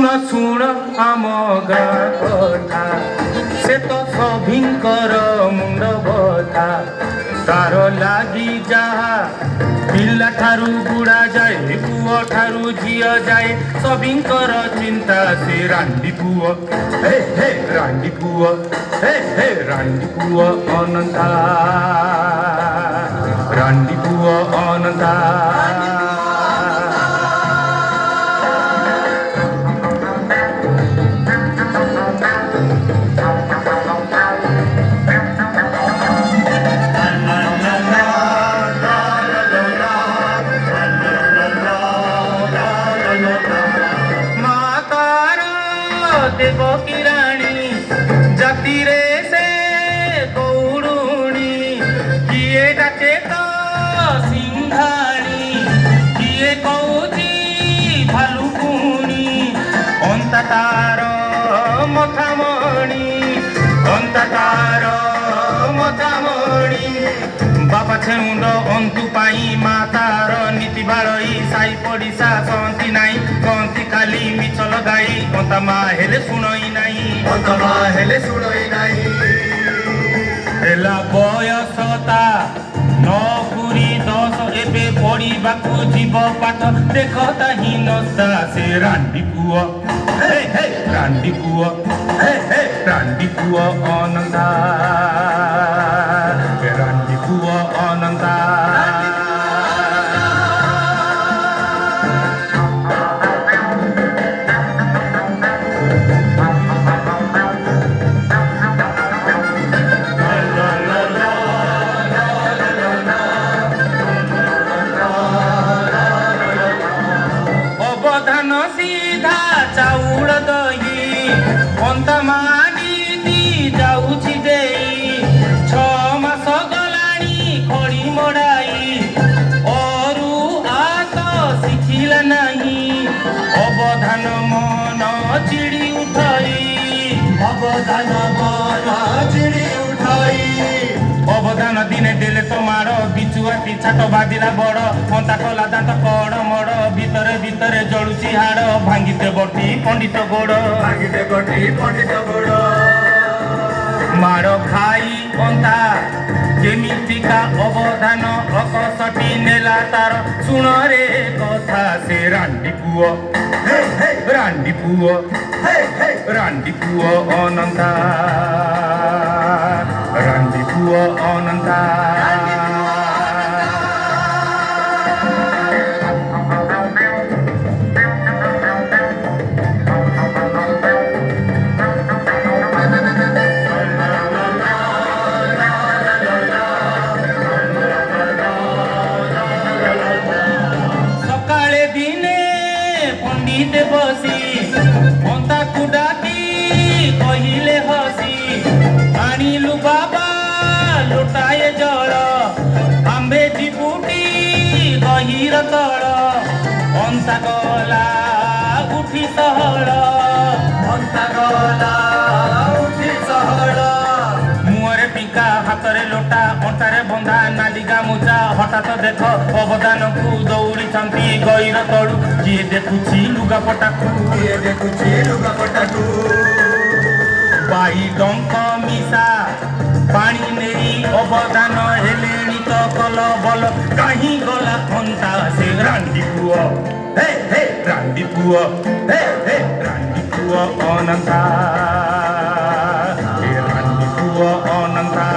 शुण शुण आम गाँ कथा से तो सभिंकर मुंड बथा तार लागी जहा पिला ठारू बुढ़ा जाए पुओ ठारू झियो जाए सभिंकर चिंता से रांडी पुओ हे हे रांडी पुओ हे हे रांडी पुओ अनंता रांडी पुओ अनंता देव की रानी जाति रे से गौरुणी किए डाके तो सिंहाणी किए कौची भालुकुणी अंता तार मथामणी अंता तार मथामणी बापा छेउंड अंतु पाई मातार नीति बाड़ई साई पड़िशा सहती नाई कहती खाली मिछ लगाई अंता मा हेले शुणई नाई अंता मा हेले शुणई नाई हेला बयसता 9 पुरी 10 एबे पढ़िबाकू जीव पाठ देखता हीनता से रांडी पुओ हे हे रांडी पुओ हे हे रांडी पुओ अनंता रांडी पुओ अनंता अवधान सीधा चाउड़ दही अंता मानी दी जाऊची देई 6 मास गलाणी खड़ी मड़ाई अरु आत शिखिला नहीं अवधान मन चिड़ी उठाई अवधान मन चिड़ी उठाई अवधान दिने देले तो माड़ बिचुआती छाट बाजिला बड़ अंता कला दांत कड़ मड़ भितरे भितरे जड़ुची हाड़ भांगिते बटी पंडित गोड़ भांगिते बटी पंडित गोड़ माड़ खाई अंता केमितिका अवधान अकसटी नेला तार शुण रे कथा से रांडी पुओ हे हे रांडी पुओ हे हे रांडी पुओ अनंता रांडी पुओ अनंता सकाळे दिने पंडित बसी अंता कुडाकी कहिले हसी आनिलु बाबा लोटाए जल आंबे चिपुटी गहिर तल अंता गला उठी सहल अंता गला उठी सहल मुहरे पिंका हाथरे लोटा अंटारे बंधा नाली गामुचा हठात देख अवदान को दौड़ी छंती गहिर तलु किए देखुची लुगापटाकू किए देखुची लुगापटाकू बाई डंक मिसा पानी नहीं अवदान हेलेणी तो कल बल कहीं गला अंता से रांडी पुओ हे हे रांडी पुओ हे हे रांडी पुओ अनंता रांडी पुओ अनंता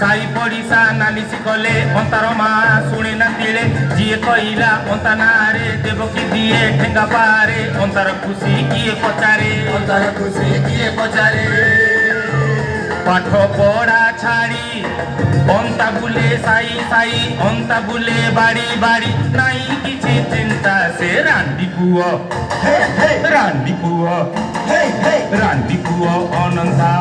साई पड़ी ମିଶା ନାଲିସି କଲେ ଅନ୍ତାର ମା ଶୁଣେ ନା ତିଳେ ଯିଏ କହିଲା ଅନ୍ତା ନାଁରେ ଦେବକୀ ଦିଏ ଠେଙ୍ଗା ପାରେ ଅନ୍ତାର ଖୁସି କିଏ ପଚାରେ ପାଠ ପଢା ଛାଡ଼ି ଅନ୍ତା ବୁଲେ ସାଇ ସାଇ ଅନ୍ତା ବୁଲେ ବାଡ଼ି ବାଡ଼ି ନାଇଁ କିଛି ଚିନ୍ତା ସେ ରାଣ୍ଡି ପୁଅ ରାଣ୍ଡି ପୁଅ ରାଣ୍ଡି ପୁଅ ଅନନ୍ତା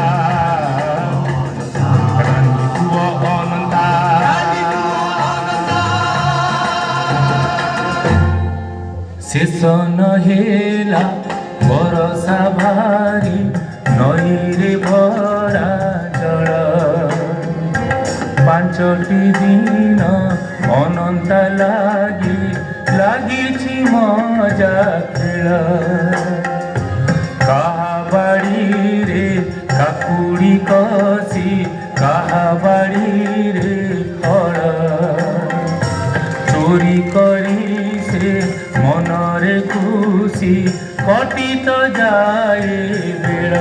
ରାଣ୍ଡି ପୁଅ ଅନନ୍ତା ଶେଷ ନହେଲା ବରଷା ଭାରି ନଈରେ ଭରା ଜଳ ପାଞ୍ଚଟି ଦିନ ଅନନ୍ତା ଲାଗିଛି ମଜା ଖେଳ କାହା ବାଡ଼ିରେ କାକୁଡ଼ି କଷି କାହା ବାଡ଼ିରେ ଫଳ ଚୋରି କରି ସେ ମନରେ ଖୁସି କଟି ତ ଯାଏ ବେଳ